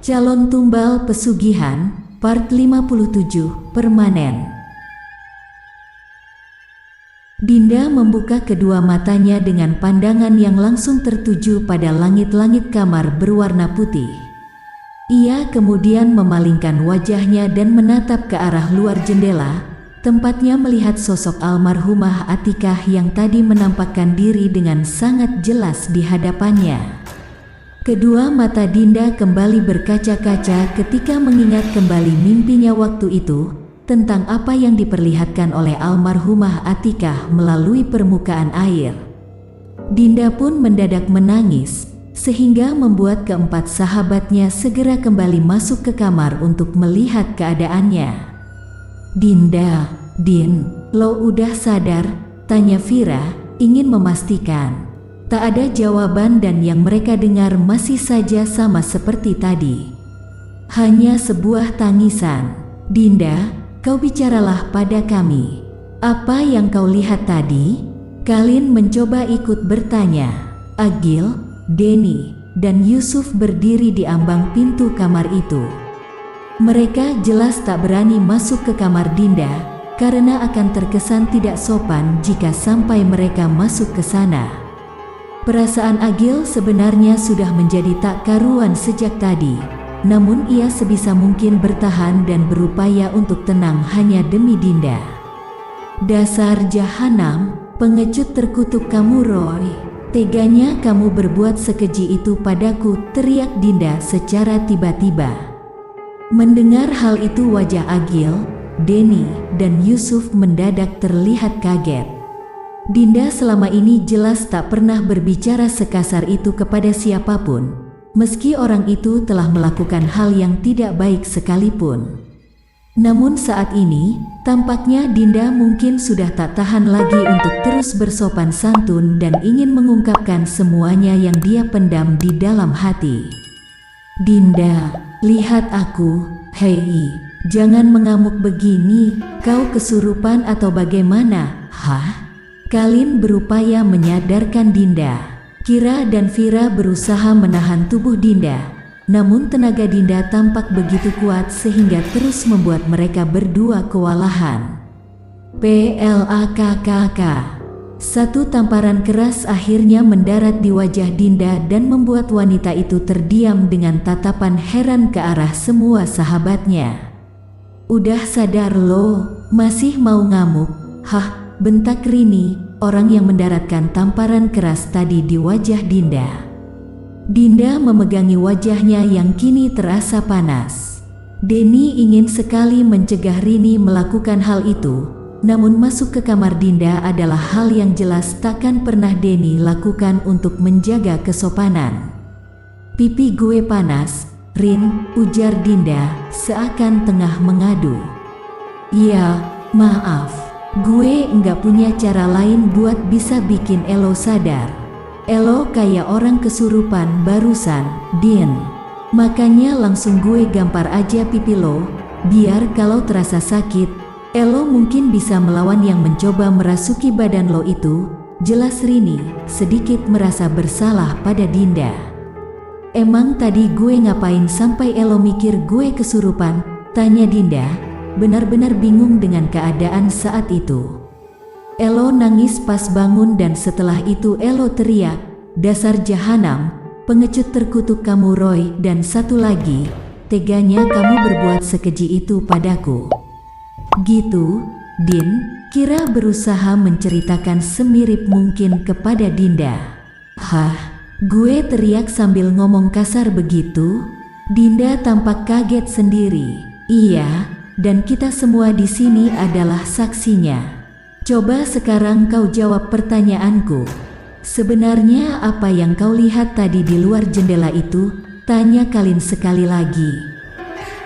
Calon Tumbal Pesugihan, Part 57, Permanen. Dinda membuka kedua matanya dengan pandangan yang langsung tertuju pada langit-langit kamar berwarna putih. Ia kemudian memalingkan wajahnya dan menatap ke arah luar jendela, tempatnya melihat sosok almarhumah Atikah yang tadi menampakkan diri dengan sangat jelas di hadapannya. Kedua mata Dinda kembali berkaca-kaca ketika mengingat kembali mimpinya waktu itu tentang apa yang diperlihatkan oleh almarhumah Atikah melalui permukaan air. Dinda pun mendadak menangis, sehingga membuat keempat sahabatnya segera kembali masuk ke kamar untuk melihat keadaannya. "Dinda, Din, lo udah sadar?" tanya Vira, ingin memastikan. Tak ada jawaban dan yang mereka dengar masih saja sama seperti tadi. Hanya sebuah tangisan. "Dinda, kau bicaralah pada kami. Apa yang kau lihat tadi?" Kalin mencoba ikut bertanya. Agil, Denny, dan Yusuf berdiri di ambang pintu kamar itu. Mereka jelas tak berani masuk ke kamar Dinda karena akan terkesan tidak sopan jika sampai mereka masuk ke sana. Perasaan Agil sebenarnya sudah menjadi tak karuan sejak tadi, namun ia sebisa mungkin bertahan dan berupaya untuk tenang hanya demi Dinda. "Dasar jahanam, pengecut terkutuk kamu, Roy. Teganya kamu berbuat sekeji itu padaku," teriak Dinda secara tiba-tiba. Mendengar hal itu wajah Agil, Denny, dan Yusuf mendadak terlihat kaget. Dinda selama ini jelas tak pernah berbicara sekasar itu kepada siapapun, meski orang itu telah melakukan hal yang tidak baik sekalipun. Namun saat ini, tampaknya Dinda mungkin sudah tak tahan lagi untuk terus bersopan santun dan ingin mengungkapkan semuanya yang dia pendam di dalam hati. "Dinda, lihat aku, hei, jangan mengamuk begini, kau kesurupan atau bagaimana?" "Hah?" Kalin berupaya menyadarkan Dinda. Kira dan Vira berusaha menahan tubuh Dinda, namun tenaga Dinda tampak begitu kuat sehingga terus membuat mereka berdua kewalahan. "PLAKKK." Satu tamparan keras akhirnya mendarat di wajah Dinda dan membuat wanita itu terdiam dengan tatapan heran ke arah semua sahabatnya. "Udah sadar lo, masih mau ngamuk? Hah?" bentak Rini, orang yang mendaratkan tamparan keras tadi di wajah Dinda. Dinda memegangi wajahnya yang kini terasa panas. Denny ingin sekali mencegah Rini melakukan hal itu, namun masuk ke kamar Dinda adalah hal yang jelas takkan pernah Denny lakukan untuk menjaga kesopanan. "Pipi gue panas, Rin," ujar Dinda seakan tengah mengadu. "Ya, maaf. Gue nggak punya cara lain buat bisa bikin Elo sadar. Elo kayak orang kesurupan barusan, Din. Makanya langsung gue gampar aja pipi lo, biar kalau terasa sakit, Elo mungkin bisa melawan yang mencoba merasuki badan lo itu." Jelas Rini sedikit merasa bersalah pada Dinda. "Emang tadi gue ngapain sampai Elo mikir gue kesurupan?" tanya Dinda, benar-benar bingung dengan keadaan saat itu. Elo nangis pas bangun dan setelah itu Elo teriak, "Dasar jahanam, pengecut terkutuk kamu, Roy, dan satu lagi, teganya kamu berbuat sekeji itu padaku." "Gitu, Din?" Kira berusaha menceritakan semirip mungkin kepada Dinda. "Hah?" gue teriak sambil ngomong kasar begitu. Dinda tampak kaget sendiri. "Iya, dan kita semua di sini adalah saksinya. Coba sekarang kau jawab pertanyaanku. Sebenarnya apa yang kau lihat tadi di luar jendela itu?" tanya Kalin sekali lagi.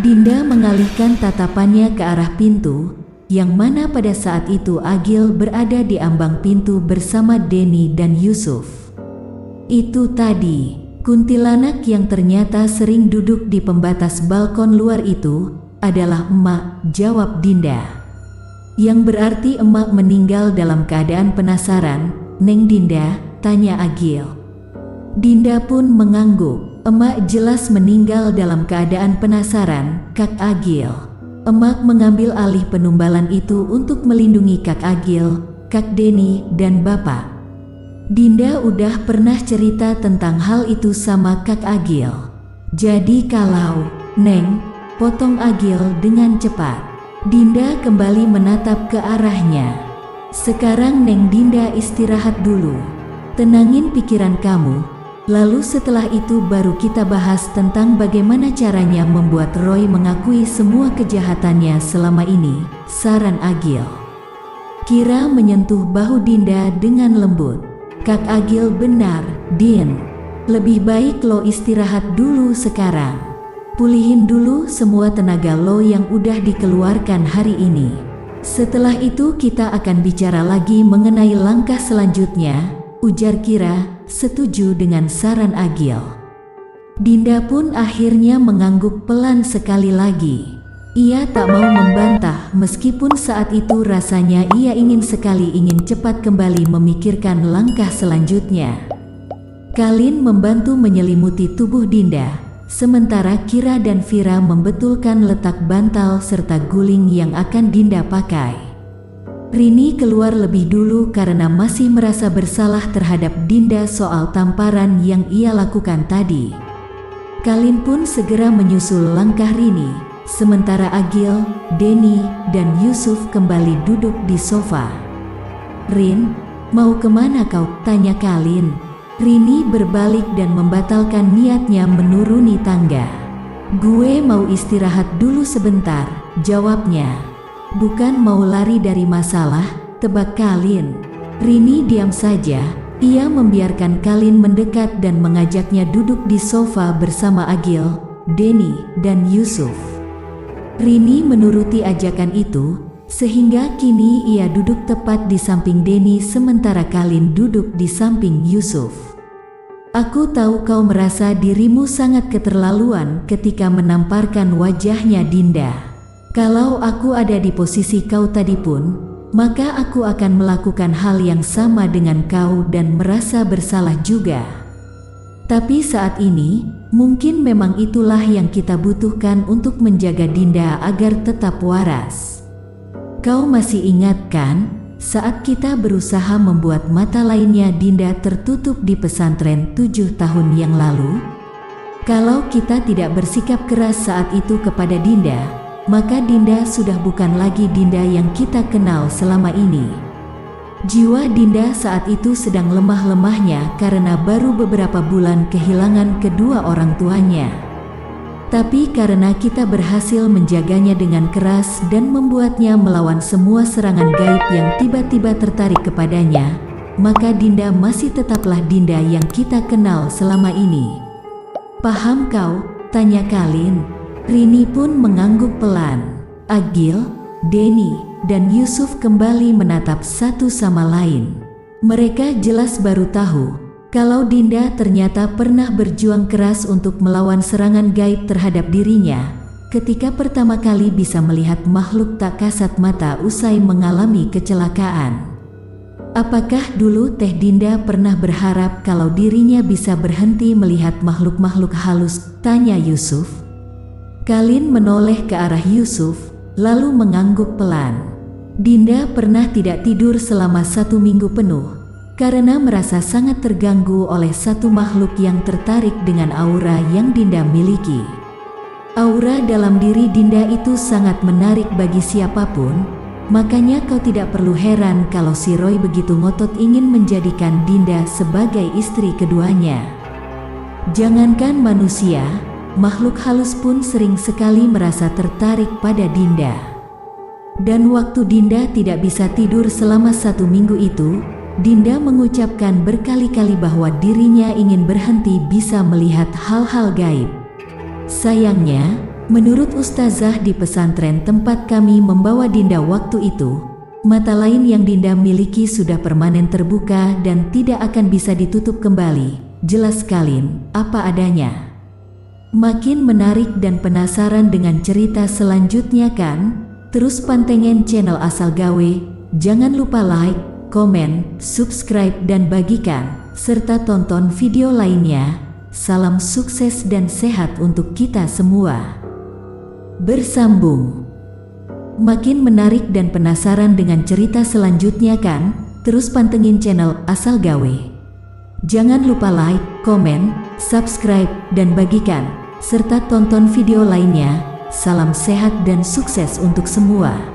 Dinda mengalihkan tatapannya ke arah pintu, yang mana pada saat itu Agil berada di ambang pintu bersama Denny dan Yusuf. "Itu tadi, kuntilanak yang ternyata sering duduk di pembatas balkon luar itu adalah emak," jawab Dinda. "Yang berarti emak meninggal dalam keadaan penasaran, Neng Dinda?" tanya Agil. Dinda pun mengangguk. Emak jelas meninggal dalam keadaan penasaran, Kak Agil. Emak mengambil alih penumbalan itu untuk melindungi Kak Agil, Kak Denny, dan Bapak. Dinda udah pernah cerita tentang hal itu sama Kak Agil. Jadi kalau, Neng, potong Agil dengan cepat. Dinda kembali menatap ke arahnya. Sekarang Neng Dinda istirahat dulu. Tenangin pikiran kamu. Lalu setelah itu baru kita bahas tentang bagaimana caranya membuat Roy mengakui semua kejahatannya selama ini, saran Agil. Kira menyentuh bahu Dinda dengan lembut. Kak Agil benar, Din. Lebih baik lo istirahat dulu sekarang. Pulihin dulu semua tenaga lo yang udah dikeluarkan hari ini. Setelah itu kita akan bicara lagi mengenai langkah selanjutnya, ujar Kira, setuju dengan saran Agil. Dinda pun akhirnya mengangguk pelan sekali lagi. Ia tak mau membantah meskipun saat itu rasanya ia ingin cepat kembali memikirkan langkah selanjutnya. Kalin membantu menyelimuti tubuh Dinda, sementara Kira dan Vira membetulkan letak bantal serta guling yang akan Dinda pakai. Rini keluar lebih dulu karena masih merasa bersalah terhadap Dinda soal tamparan yang ia lakukan tadi. Kalin pun segera menyusul langkah Rini, sementara Agil, Denny, dan Yusuf kembali duduk di sofa. Rin, mau kemana kau? Tanya Kalin. Rini berbalik dan membatalkan niatnya menuruni tangga. Gue mau istirahat dulu sebentar, jawabnya. Bukan mau lari dari masalah, tebak Kalin. Rini diam saja, ia membiarkan Kalin mendekat dan mengajaknya duduk di sofa bersama Agil, Denny, dan Yusuf. Rini menuruti ajakan itu, sehingga kini ia duduk tepat di samping Denny sementara Kalin duduk di samping Yusuf. Aku tahu kau merasa dirimu sangat keterlaluan ketika menamparkan wajahnya Dinda. Kalau aku ada di posisi kau tadi pun, maka aku akan melakukan hal yang sama dengan kau dan merasa bersalah juga. Tapi saat ini, mungkin memang itulah yang kita butuhkan untuk menjaga Dinda agar tetap waras. Kau masih ingat kan, saat kita berusaha membuat mata lainnya Dinda tertutup di pesantren 7 tahun yang lalu? Kalau kita tidak bersikap keras saat itu kepada Dinda, maka Dinda sudah bukan lagi Dinda yang kita kenal selama ini. Jiwa Dinda saat itu sedang lemah-lemahnya karena baru beberapa bulan kehilangan kedua orang tuanya. Tapi karena kita berhasil menjaganya dengan keras dan membuatnya melawan semua serangan gaib yang tiba-tiba tertarik kepadanya, maka Dinda masih tetaplah Dinda yang kita kenal selama ini. Paham kau? Tanya Kalin. Rini pun mengangguk pelan. Agil, Denny, dan Yusuf kembali menatap satu sama lain. Mereka jelas baru tahu kalau Dinda ternyata pernah berjuang keras untuk melawan serangan gaib terhadap dirinya ketika pertama kali bisa melihat makhluk tak kasat mata usai mengalami kecelakaan. Apakah dulu Teh Dinda pernah berharap kalau dirinya bisa berhenti melihat makhluk-makhluk halus? Tanya Yusuf. Kalin menoleh ke arah Yusuf, lalu mengangguk pelan. Dinda pernah tidak tidur selama 1 minggu penuh, karena merasa sangat terganggu oleh satu makhluk yang tertarik dengan aura yang Dinda miliki. Aura dalam diri Dinda itu sangat menarik bagi siapapun, makanya kau tidak perlu heran kalau si Roy begitu ngotot ingin menjadikan Dinda sebagai istri keduanya. Jangankan manusia, makhluk halus pun sering sekali merasa tertarik pada Dinda. Dan waktu Dinda tidak bisa tidur selama 1 minggu itu, Dinda mengucapkan berkali-kali bahwa dirinya ingin berhenti bisa melihat hal-hal gaib. Sayangnya, menurut ustazah di pesantren tempat kami membawa Dinda waktu itu, mata lain yang Dinda miliki sudah permanen terbuka dan tidak akan bisa ditutup kembali. Jelas Kalin, apa adanya. Makin menarik dan penasaran dengan cerita selanjutnya kan? Terus pantengin channel Asal Gawe, jangan lupa like, komen, subscribe dan bagikan, serta tonton video lainnya. Salam sukses dan sehat untuk kita semua. Bersambung. Makin menarik dan penasaran dengan cerita selanjutnya kan? Terus pantengin channel Asal Gawe. Jangan lupa like, komen, subscribe, dan bagikan, serta tonton video lainnya. Salam sehat dan sukses untuk semua.